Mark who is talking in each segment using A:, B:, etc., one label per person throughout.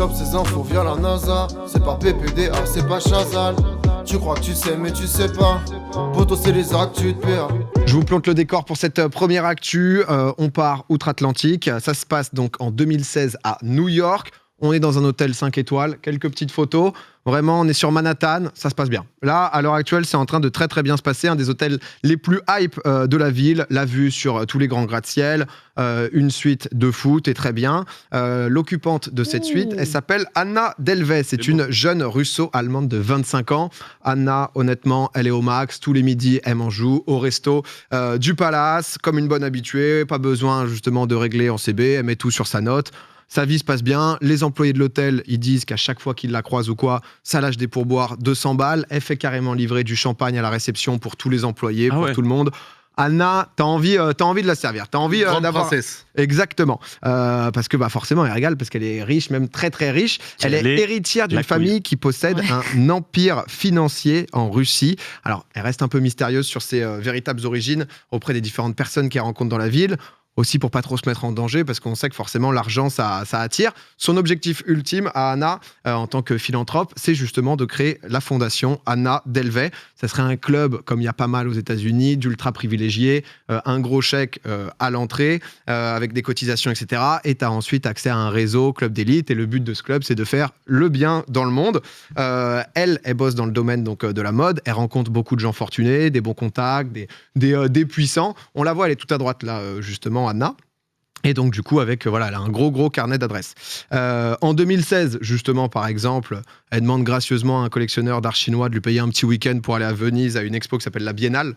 A: chope ces infos via la NASA. C'est pas PPDA, c'est pas Chazal. Tu crois que tu sais mais tu sais pas. Poto c'est les actus de PA.
B: Je vous plante le décor pour cette première actu. On part outre-Atlantique. Ça se passe donc en 2016 à New York. On est dans un hôtel 5 étoiles. Quelques petites photos. Vraiment, on est sur Manhattan. Ça se passe bien. Là, à l'heure actuelle, c'est en train de très très bien se passer. Un des hôtels les plus hype de la ville. La vue sur tous les grands gratte-ciel. Une suite de foot est très bien. L'occupante de cette suite, elle s'appelle Anna Delvey. C'est une jeune russo-allemande de 25 ans. Anna, honnêtement, elle est au max. Tous les midis, elle m'en joue au resto du Palace. Comme une bonne habituée. Pas besoin justement de régler en CB. Elle met tout sur sa note. Sa vie se passe bien. Les employés de l'hôtel, ils disent qu'à chaque fois qu'ils la croisent ou quoi, ça lâche des pourboires 200 balles. Elle fait carrément livrer du champagne à la réception pour tous les employés, pour tout le monde. Anna, t'as envie de la servir. T'as envie d'avoir...
C: princesse.
B: Exactement. Parce que forcément, elle régale parce qu'elle est riche, même très très riche. Elle est héritière d'une famille qui possède un empire financier en Russie. Alors, elle reste un peu mystérieuse sur ses véritables origines auprès des différentes personnes qu'elle rencontre dans la ville. Aussi pour pas trop se mettre en danger, parce qu'on sait que forcément l'argent ça attire. Son objectif ultime à Anna, en tant que philanthrope, c'est justement de créer la fondation Anna Delvey. Ça serait un club, comme il y a pas mal aux États-Unis, d'ultra privilégiés, un gros chèque à l'entrée, avec des cotisations, etc. Et tu as ensuite accès à un réseau, club d'élite. Et le but de ce club, c'est de faire le bien dans le monde. Elle bosse dans le domaine donc, de la mode. Elle rencontre beaucoup de gens fortunés, des bons contacts, des puissants. On la voit, elle est tout à droite là, justement, Anna. Et donc, du coup, avec, elle a un gros carnet d'adresses. En 2016, justement, par exemple, elle demande gracieusement à un collectionneur d'art chinois de lui payer un petit week-end pour aller à Venise à une expo qui s'appelle la Biennale.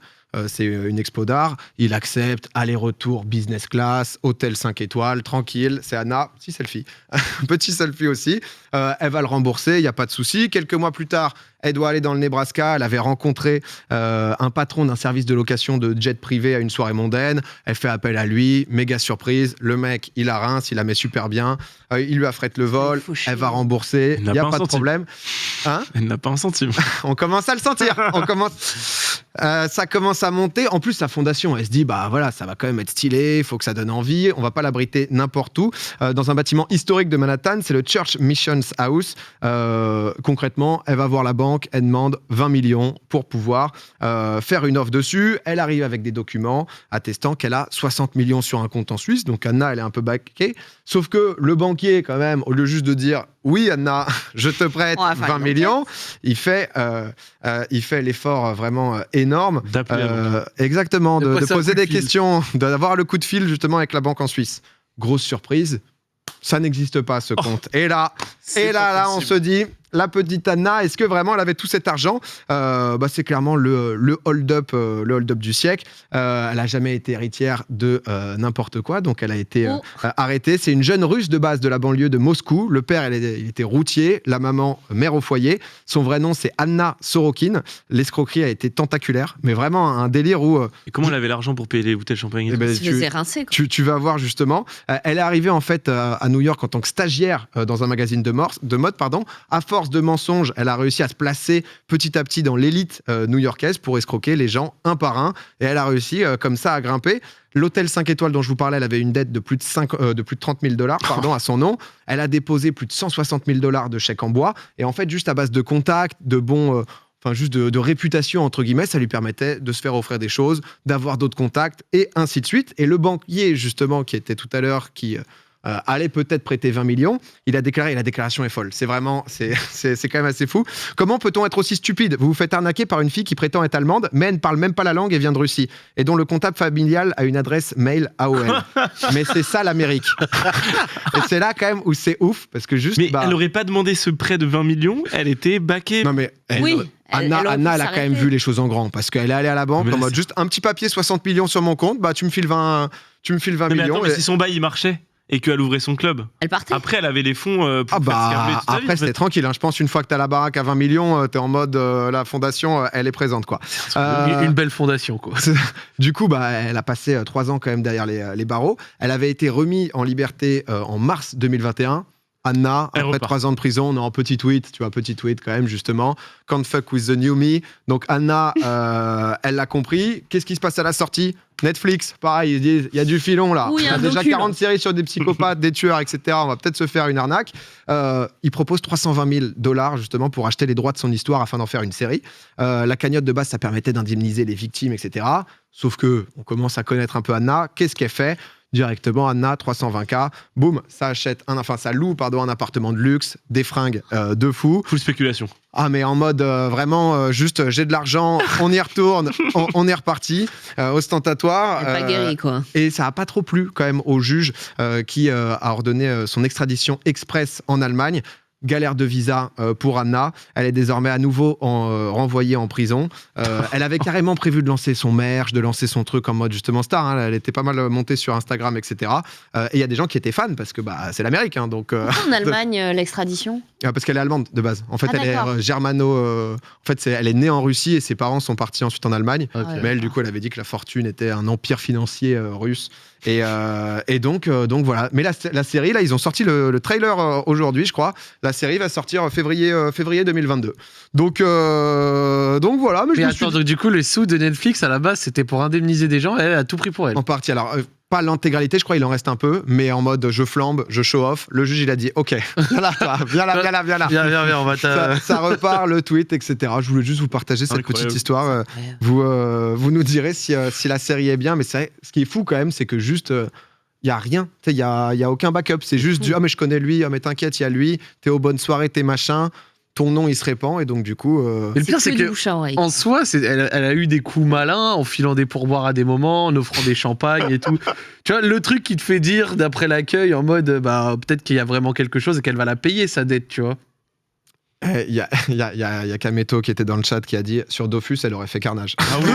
B: C'est une expo d'art. Il accepte, aller-retour, business class, hôtel 5 étoiles, tranquille. C'est Anna, petit selfie. Petit selfie aussi. Elle va le rembourser, il n'y a pas de souci. Quelques mois plus tard, elle doit aller dans le Nebraska. Elle avait rencontré un patron d'un service de location de jet privé à une soirée mondaine. Elle fait appel à lui, méga surprise. Le mec, il la rince, il la met super bien. Il lui affrète le vol. Elle va rembourser, il n'y a pas de problème. Hein ?
D: Elle n'a pas un centime.
B: On commence à le sentir. Ça commence à monter. En plus, sa fondation, elle se dit, ça va quand même être stylé, il faut que ça donne envie. On va pas l'abriter n'importe où. Dans un bâtiment historique de Manhattan, c'est le Church Missions House. Concrètement, elle va voir la banque, elle demande 20 millions pour pouvoir faire une offre dessus. Elle arrive avec des documents attestant qu'elle a 60 millions sur un compte en Suisse. Donc Anna, elle est un peu baquée. Sauf que le banquier, quand même, au lieu juste de dire « Oui, Anna, je te prête 20 millions », il fait l'effort vraiment énorme. Exactement, de poser des questions, d'avoir le coup de fil justement avec la banque en Suisse. Grosse surprise, ça n'existe pas ce compte. Et là, on se dit, la petite Anna, est-ce que vraiment elle avait tout cet argent ? C'est clairement le hold-up du siècle. Elle n'a jamais été héritière de n'importe quoi, donc elle a été arrêtée. C'est une jeune Russe de base de la banlieue de Moscou. Le père, il était routier, la maman, mère au foyer. Son vrai nom, c'est Anna Sorokin. L'escroquerie a été tentaculaire, mais vraiment un délire où...
D: Et comment elle avait l'argent pour payer les bouteilles de champagne ?
B: Tu vas voir justement. Elle est arrivée en fait à New York en tant que stagiaire dans un magazine de mode. À force de mensonges, elle a réussi à se placer petit à petit dans l'élite new-yorkaise pour escroquer les gens un par un. Et elle a réussi comme ça à grimper. L'hôtel 5 étoiles dont je vous parlais, elle avait une dette de plus de 30 000 $ à son nom. Elle a déposé plus de 160 000 $ de chèques en bois. Et en fait, juste à base de contacts, de bons... juste de réputation, entre guillemets, ça lui permettait de se faire offrir des choses, d'avoir d'autres contacts, et ainsi de suite. Et le banquier, justement, qui était tout à l'heure, qui allait peut-être prêter 20 millions, il a déclaré, et la déclaration est folle. C'est quand même assez fou. Comment peut-on être aussi stupide ? Vous vous faites arnaquer par une fille qui prétend être allemande, mais elle ne parle même pas la langue et vient de Russie, et dont le comptable familial a une adresse mail AOL. Mais c'est ça l'Amérique. Et c'est là quand même où c'est ouf, parce que juste...
D: Mais elle n'aurait pas demandé ce prêt de 20 millions, elle était baquée.
B: Non mais... Anna, elle a quand même vu les choses en grand, parce qu'elle est allée à la banque en mode juste un petit papier 60 millions sur mon compte, tu me files 20 millions.
D: Mais si son bail il marchait et qu'elle ouvrait son club,
E: elle partait.
D: Après elle avait les fonds pour faire scarber toute sa vie.
B: Après c'était tranquille, je pense une fois que t'as la baraque à 20 millions, t'es en mode la fondation elle est présente quoi.
C: Une belle fondation quoi.
B: Du coup elle a passé 3 ans quand même derrière les barreaux. Elle avait été remise en liberté en mars 2021. Anna,
D: Elle
B: après
D: repart.
B: 3 ans de prison, on est en petit tweet, tu vois, petit tweet quand même, justement. Can't fuck with the new me. Donc Anna, elle l'a compris. Qu'est-ce qui se passe à la sortie ? Netflix, pareil, ils disent, il y a du filon là.
E: Oui, il y a
B: On a
E: un
B: déjà
E: docu,
B: 40 séries sur des psychopathes, des tueurs, etc. On va peut-être se faire une arnaque. Ils proposent $320 justement pour acheter les droits de son histoire afin d'en faire une série. La cagnotte de base, ça permettait d'indemniser les victimes, etc. Sauf que on commence à connaître un peu Anna. Qu'est-ce qu'elle fait ? Directement, Anna, 320K, boum, ça loue un appartement de luxe, des fringues de fou.
D: Full spéculation.
B: Ah, mais en mode vraiment, juste j'ai de l'argent, on y retourne, on est reparti, ostentatoire.
E: Elle est pas guérie, quoi.
B: Et ça n'a pas trop plu quand même au juge qui a ordonné son extradition express en Allemagne. Galère de visa pour Anna. Elle est désormais à nouveau renvoyée en prison. Elle avait carrément prévu de lancer son merch, de lancer son truc en mode justement star. Hein. Elle était pas mal montée sur Instagram, etc. Et il y a des gens qui étaient fans parce que c'est l'Amérique. Hein, donc,
E: Pourquoi en Allemagne, l'extradition ?
B: parce qu'elle est allemande de base. En fait, elle
E: d'accord.
B: est germano. En fait, elle est née en Russie et ses parents sont partis ensuite en Allemagne.
C: Ok.
B: Mais elle, du coup, elle avait dit que la fortune était un empire financier russe. Et donc voilà. Mais la série, là, ils ont sorti le trailer aujourd'hui, je crois. La série va sortir février 2022. Donc voilà.
C: Mais attends, donc du coup, les sous de Netflix, à la base, c'était pour indemniser des gens, et elle a tout pris pour elle.
B: En partie. Alors, pas l'intégralité, je crois, il en reste un peu, mais en mode je flambe, je show off. Le juge, il a dit OK, viens là, viens là.
C: Viens, on va
B: Ça repart, le tweet, etc. Je voulais juste vous partager cette
D: Incroyable.
B: petite histoire. Vous nous direz si la série est bien, mais ce qui est fou quand même, c'est que juste. Il n'y a rien, il n'y a aucun backup. C'est juste du « Ah, mais je connais lui, ah, mais t'inquiète, il y a lui, t'es aux bonnes soirées, t'es machin. » Ton nom, il se répand, et donc du coup...
C: Mais le pire, c'est
E: du
C: que
E: bouche à oreille.
C: en soi, elle a eu des coups malins en filant des pourboires à des moments, en offrant des champagnes et tout. Tu vois, le truc qui te fait dire, d'après l'accueil, en mode, peut-être qu'il y a vraiment quelque chose et qu'elle va la payer, sa dette, tu vois.
B: Il y a Kameto qui était dans le chat qui a dit sur Dofus, elle aurait fait carnage.
D: Ah oui.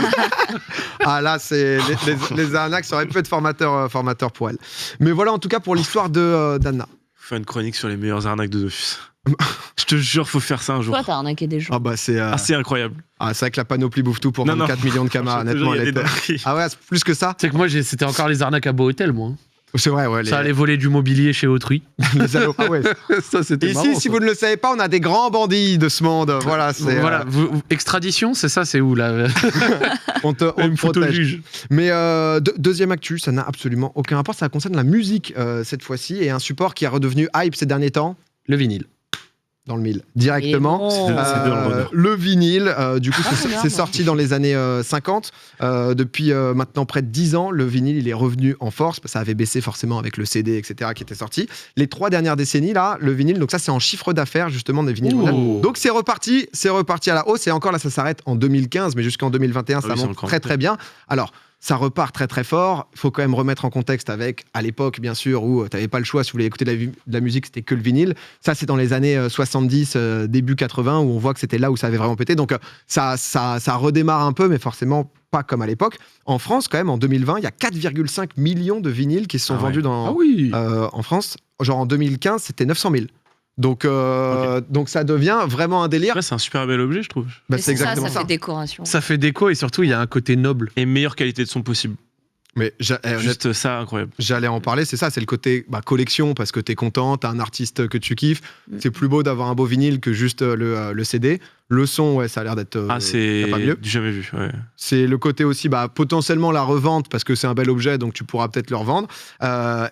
B: Ah là, c'est les arnaques, ça aurait pu être formateur pour elle. Mais voilà, en tout cas, pour l'histoire d'Anna.
D: Faut faire une chronique sur les meilleures arnaques de Dofus. Je te jure, faut faire ça un jour.
E: Toi, t'as arnaqué des gens.
B: Ah bah c'est
D: incroyable.
B: c'est vrai que la panoplie bouffe tout pour
D: Non,
B: 24 millions de camas,
D: Je te jure,
B: honnêtement.
D: il y a
B: Elle
D: des
B: est...
D: dingueries.
B: Ah ouais, c'est plus que ça.
C: Tu sais que moi, c'était encore les arnaques à Beau Hôtel, moi.
B: C'est vrai, ouais.
C: Ça allait voler du mobilier chez autrui.
B: Les allô- ah ouais.
C: Ça, c'était marrant.
B: Ici, si
C: ça.
B: vous ne le savez pas, on a des grands bandits de ce monde. Voilà, c'est.
C: Voilà, extradition, c'est ça, c'est où là
B: On te
C: Une photo
B: protège.
C: juge.
B: Mais deuxième actu, ça n'a absolument aucun rapport. Ça concerne la musique cette fois-ci et un support qui est redevenu hype ces derniers temps.
C: Le vinyle.
B: Dans le mille. Directement.
E: Et bon.
D: C'est dans le bonheur.
B: Le vinyle, du coup, c'est
E: regarde.
B: sorti dans les années 50. Depuis maintenant près de 10 ans, le vinyle, il est revenu en force. Ça avait baissé forcément avec le CD, etc., qui était sorti. Les 3 dernières décennies, là, le vinyle, donc ça, c'est en chiffre d'affaires, justement, des vinyles.
C: Ouh.
B: Donc c'est reparti à la hausse. Et encore là, ça s'arrête en 2015, mais jusqu'en 2021, ça
D: oui, c'est
B: monte
D: encore
B: très,
D: un
B: très bien. Alors, ça repart très très fort. Il faut quand même remettre en contexte avec, à l'époque, bien sûr, où tu n'avais pas le choix. Si vous voulez écouter de la musique, c'était que le vinyle. Ça, c'est dans les années 70, début 80, où on voit que c'était là où ça avait vraiment pété. Donc, ça redémarre un peu, mais forcément pas comme à l'époque. En France, quand même, en 2020, il y a 4,5 millions de vinyles qui se sont vendus en France. Genre en 2015, c'était 900 000. Donc ça devient vraiment un délire.
D: Ouais, c'est un super bel objet, je trouve.
B: Bah,
E: Mais
B: c'est exactement
E: ça
B: ça.
E: fait décoration.
C: Ça fait déco et surtout, il y a un côté noble.
D: Et meilleure qualité de son possible.
B: Mais
D: Juste ça, incroyable.
B: j'allais en parler, c'est ça, c'est le côté collection, parce que t'es content, t'as un artiste que tu kiffes. C'est plus beau d'avoir un beau vinyle que juste le CD. Le son, ouais, ça a l'air d'être
D: C'est
B: pas mieux.
D: du jamais vu. Ouais.
B: C'est le côté aussi, potentiellement la revente, parce que c'est un bel objet, donc tu pourras peut-être le revendre.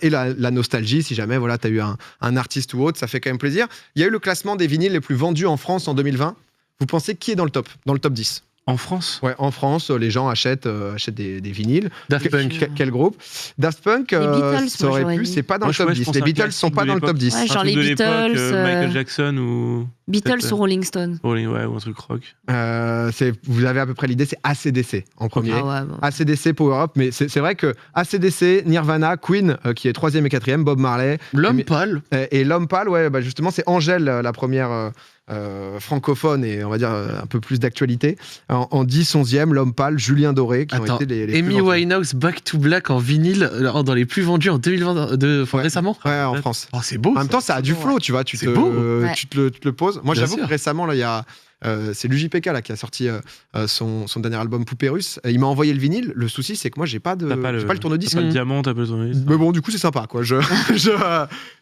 B: Et la nostalgie, si jamais voilà, t'as eu un artiste ou autre, ça fait quand même plaisir. Il y a eu le classement des vinyles les plus vendus en France en 2020. Vous pensez qui est dans le top 10?
D: En France.
B: Ouais, en France, les gens achètent des vinyles.
C: Daft Punk.
B: Quel groupe? Daft Punk,
E: Beatles,
B: ça
E: moi,
B: aurait
E: j'aurais
B: pu,
E: dit.
B: c'est pas dans
D: Moi,
B: le top
D: je
B: 10.
D: pense
B: Les
D: un
B: Beatles
D: classique
B: sont pas
D: de
B: dans le top
D: l'époque.
B: 10.
E: Ouais, genre
D: Un truc
E: les
D: de l'époque,
E: Beatles,
D: Michael Jackson ou
E: Beatles
D: peut-être,
E: ou Rolling Stone.
D: ou un truc rock.
B: Vous avez à peu près l'idée, c'est AC/DC en premier.
E: Ah ouais, bon.
B: AC/DC, Power Up, mais c'est vrai que AC/DC, Nirvana, Queen, qui est 3e et 4e, Bob Marley.
C: L'homme pâle.
B: Et l'homme pâle, ouais, justement, c'est Angèle, la première francophone et on va dire un peu plus d'actualité. En 10, 11e, l'homme pâle, Julien Doré, qui
C: Attends,
B: ont été les plus
C: Amy
B: vendus.
C: Winehouse, Back to Black en vinyle, dans les plus vendus en 2022, récemment.
B: Ouais, en France.
C: Oh, c'est beau.
B: En même temps, ça a du flow, tu vois.
C: C'est beau.
E: Ouais.
B: Tu te le poses. Moi,
C: Bien
B: j'avoue
C: sûr.
B: que récemment, là, il y a c'est l'UJPK là qui a sorti son dernier album Poupée Russe. Il m'a envoyé le vinyle. Le souci, c'est que moi, j'ai pas le tourne-disque.
D: T'as pas le diamant, t'as pas le tourne-disque.
B: Mais bon, du coup, c'est sympa, quoi.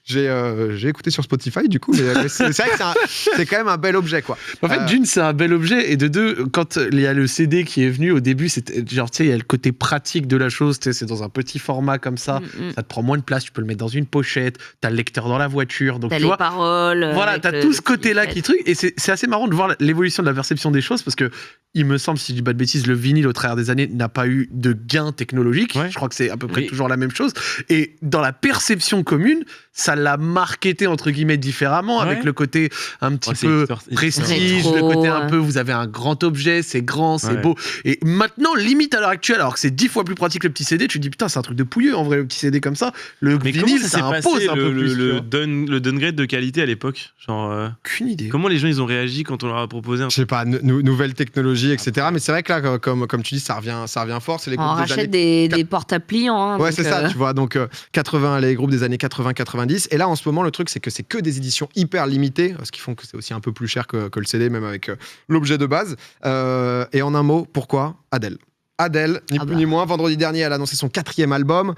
B: J'ai écouté sur Spotify, du coup, mais c'est vrai que c'est quand même un bel objet, quoi.
C: En fait, d'une, c'est un bel objet, et de deux, quand il y a le CD qui est venu, au début, c'était genre, tu sais, il y a le côté pratique de la chose, tu sais, c'est dans un petit format comme ça, ça te prend moins de place, tu peux le mettre dans une pochette, t'as le lecteur dans la voiture, donc
E: t'as
C: tu
E: les
C: vois.
E: paroles.
C: Voilà, t'as tout ce côté-là qui truc, et c'est assez marrant de voir l'évolution de la perception des choses, parce que il me semble, si je dis pas de bêtises, le vinyle au travers des années n'a pas eu de gain technologique.
D: Ouais.
C: Je crois que c'est à peu près toujours la même chose. Et dans la perception commune, ça l'a marketé entre guillemets différemment, avec le côté un petit peu prestige,
E: rétro,
C: le côté un peu, vous avez un grand objet, c'est grand, c'est beau. Et maintenant, limite à l'heure actuelle, alors que c'est 10 fois plus pratique que le petit CD, tu te dis putain, c'est un truc de pouilleux en vrai, le petit CD comme ça. Le
D: Mais
C: vinyle,
D: ça
C: ça
D: s'est
C: impose
D: passé
C: un peu plus.
D: le downgrade de qualité à l'époque, genre.
C: Aucune idée.
D: Comment les gens ils ont réagi quand on leur a proposé un
B: Je sais pas, nouvelles technologies, etc. Mais c'est vrai que là, comme tu dis, ça revient fort. C'est les
E: On
B: groupes des
E: rachète
B: années...
E: des portables pliants. Hein,
B: Ouais,
E: donc,
B: c'est ça, tu vois. Donc, 80, les groupes des années 80-90. Et là, en ce moment, le truc, c'est que c'est que des éditions hyper limitées, ce qui font que c'est aussi un peu plus cher que le CD, même avec l'objet de base. Et en un mot, pourquoi Adele. Adele, ni plus ni moins, vendredi dernier, elle a annoncé son 4e album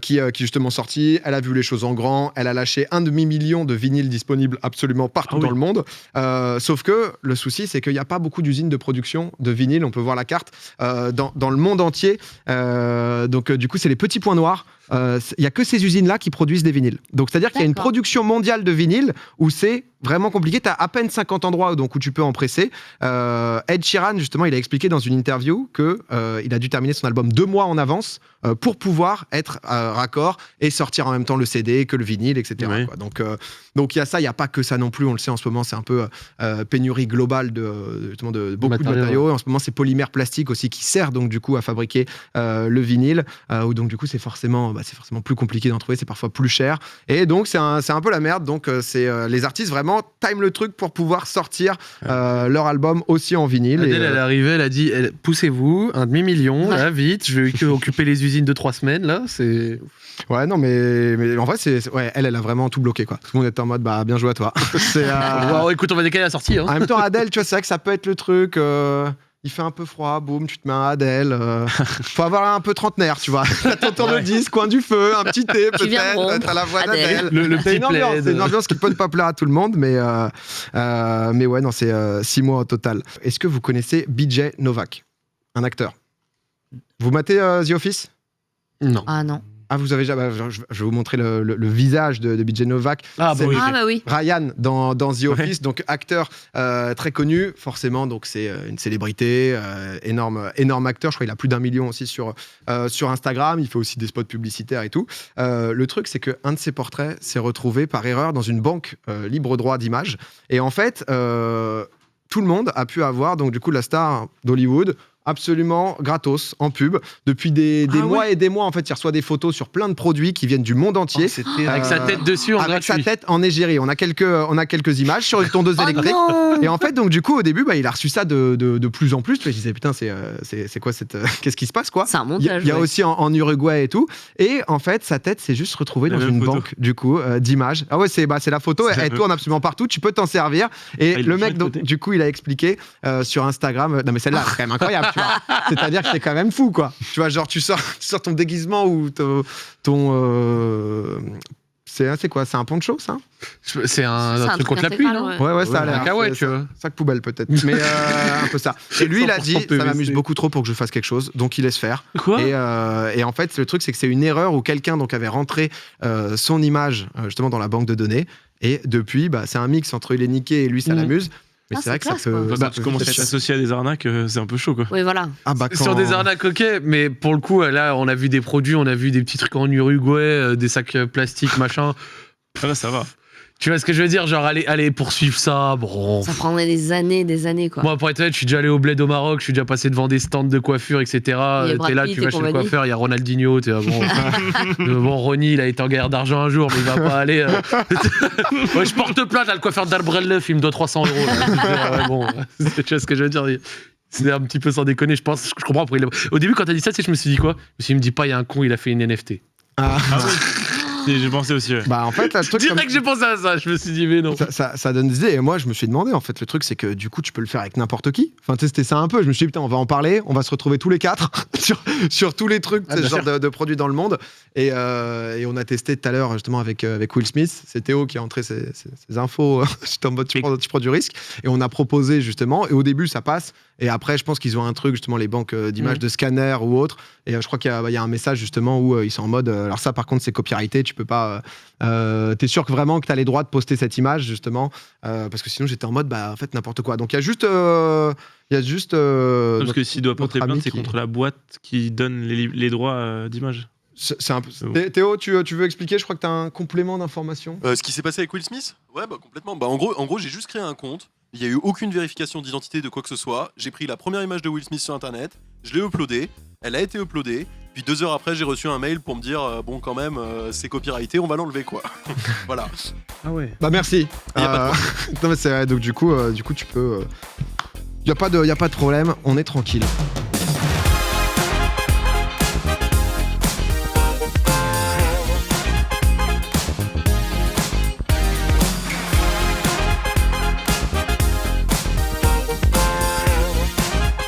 B: qui est justement sorti. Elle a vu les choses en grand. Elle a lâché 1,5 million de vinyles disponibles absolument partout dans le monde. Sauf que le souci, c'est qu'il n'y a pas beaucoup d'usines de production de vinyles. On peut voir la carte dans le monde entier. Donc, du coup, c'est les petits points noirs. Il n'y a que ces usines-là qui produisent des vinyles. Donc, c'est-à-dire qu'il y a une production mondiale de vinyles où c'est vraiment compliqué. Tu as à peine 50 endroits où tu peux en presser. Ed Sheeran, justement, il a expliqué dans une interview qu'il a dû terminer son album 2 mois en avance pour pouvoir être raccord et sortir en même temps le CD que le vinyle, etc.
D: Ouais.
B: Quoi. Donc, il y a ça. Il n'y a pas que ça non plus. On le sait en ce moment, c'est un peu pénurie globale de beaucoup de matériaux. En ce moment, c'est polymère plastique aussi qui sert donc du coup à fabriquer le vinyle. Où donc du coup, c'est forcément plus compliqué d'en trouver. C'est parfois plus cher. Et donc, c'est un peu la merde. Donc, c'est les artistes vraiment time le truc pour pouvoir sortir leur album aussi en vinyle.
C: Adèle, elle est arrivée, elle a dit poussez-vous, 1,5 million, là, vite, je vais occuper les usines de 3 semaines, là, c'est.
B: Ouais, non, mais en vrai, elle a vraiment tout bloqué, quoi. Tout le monde est en mode, bien joué à toi.
C: Wow, écoute, on va décaler la sortie. Hein.
B: En même temps, Adèle, tu vois, c'est vrai que ça peut être le truc. Il fait un peu froid, boum, tu te mets un Adèle. Faut avoir un peu trentenaire, tu vois. Ton tourne-disque, coin du feu, un petit thé, peut-être. T'as la voix d'Adèle.
C: C'est
B: une ambiance qui peut ne pas plaire à tout le monde, mais ouais, non, c'est 6 mois au total. Est-ce que vous connaissez BJ Novak, un acteur? Vous matez The Office?
C: Non.
E: Ah non.
B: Ah, vous avez déjà. Je vais vous montrer le visage de BJ Novak.
E: Oui.
B: Ryan dans The Office, donc acteur très connu, forcément. Donc c'est une célébrité, énorme acteur. Je crois qu'il a plus d'1 million aussi sur Instagram. Il fait aussi des spots publicitaires et tout. Le truc, c'est qu'un de ses portraits s'est retrouvé par erreur dans une banque libre droit d'images. Et en fait, tout le monde a pu avoir donc du coup la star d'Hollywood absolument gratos en pub depuis des mois et des mois. En fait, il reçoit des photos sur plein de produits qui viennent du monde entier.
C: Avec sa tête dessus en
B: avec
C: gratuit.
B: sa tête en égérie. On a quelques images sur une tondeuse électrique. Et en fait, donc du coup, au début, il a reçu ça de plus en plus. Je disais putain, c'est quoi cette qu'est-ce qui se passe quoi?
E: C'est un montage.
B: Il y a aussi en Uruguay et tout. Et en fait, sa tête s'est juste retrouvée dans une banque du coup d'images. Ah ouais, c'est la photo. Elle tourne absolument partout. Tu peux t'en servir. Et le mec, donc du coup, il a expliqué sur Instagram. Non mais celle-là, c'est quand même incroyable. Tu vois. C'est-à-dire que c'est quand même fou, quoi. Tu vois, genre, tu sors ton déguisement ou c'est quoi? C'est un poncho, ça?
C: C'est un truc contre la pluie, non?
B: Ouais, ça a l'air.
C: Un kawaii, tu vois.
B: Sac poubelle, peut-être. Mais un peu ça. Et lui, il a dit, ça m'amuse beaucoup trop pour que je fasse quelque chose, donc il laisse faire.
D: Quoi?
B: Et en fait, le truc, c'est que c'est une erreur où quelqu'un donc avait rentré son image justement dans la banque de données. Et depuis, c'est un mix entre il est niqué et lui, ça l'amuse. Mais c'est vrai que
E: classe,
B: ça peut.
D: Quand tu commences à t'associer à des arnaques, c'est un peu chaud, quoi.
E: Oui, voilà.
C: Sur des arnaques, ok, mais pour le coup, là, on a vu des produits, on a vu des petits trucs en Uruguay, des sacs plastiques, machin.
D: Là, ça va.
C: Tu vois ce que je veux dire? Genre, allez poursuivre ça, bon.
E: Ça prendrait des années, quoi.
C: Moi, pour être honnête, je suis déjà allé au Bled au Maroc, je suis déjà passé devant des stands de coiffure, etc. T'es là, tu vas chez le coiffeur, il y a Ronaldinho, t'es là, bon, Ronny, il a été en guerre d'argent un jour, mais il va pas aller. Ouais, je porte plainte, là, le coiffeur d'Albrelleuf, il me doit 300 €. Là. Bon, tu vois ce que je veux dire? C'est un petit peu sans déconner, je comprends pourquoi Au début, quand t'as dit ça, je me suis dit quoi? Je me suis dit, me dis pas, il y a un con, il a fait une NFT.
D: J'ai pensé aussi, ouais.
B: Bah en fait, là, le truc,
C: Direct, j'ai pensé à ça. Je me suis dit, mais non.
B: ça donne des idées. Et moi, je me suis demandé, en fait, le truc, c'est que du coup, tu peux le faire avec n'importe qui. Enfin, tu sais, c'était ça un peu. Je me suis dit, putain, on va en parler, on va se retrouver tous les 4 sur tous les trucs, ce genre de produits dans le monde. Et on a testé tout à l'heure, justement, avec Will Smith. C'est Théo qui a entré ses infos. J'étais en mode, tu prends du risque. Et on a proposé, justement. Et au début, ça passe. Et après, je pense qu'ils ont un truc, justement, les banques d'images de scanner ou autre. Et je crois qu'il y a un message, justement, où ils sont en mode. Alors, ça, par contre, c'est copyrighté. Tu peux pas. T'es sûr que vraiment que t'as les droits de poster cette image, justement. Parce que sinon, j'étais en mode, bah, en fait, n'importe quoi. Donc, il y a juste.
D: Parce que s'il doit porter plainte, c'est contre la boîte qui donne les droits d'image.
B: C'est un peu... Théo, tu veux expliquer? Je crois que tu as un complément d'information.
F: Ce qui s'est passé avec Will Smith? Ouais, bah complètement. Bah, en gros, j'ai juste créé un compte. Il n'y a eu aucune vérification d'identité de quoi que ce soit. J'ai pris la première image de Will Smith sur internet, je l'ai uploadée, elle a été uploadée, puis 2 heures après, j'ai reçu un mail pour me dire bon, quand même, c'est copyrighté, on va l'enlever quoi. Voilà.
C: Ah ouais.
B: Bah merci.
F: Y a pas de
B: non, mais c'est vrai, donc du coup, tu peux. Y a pas de problème, on est tranquille.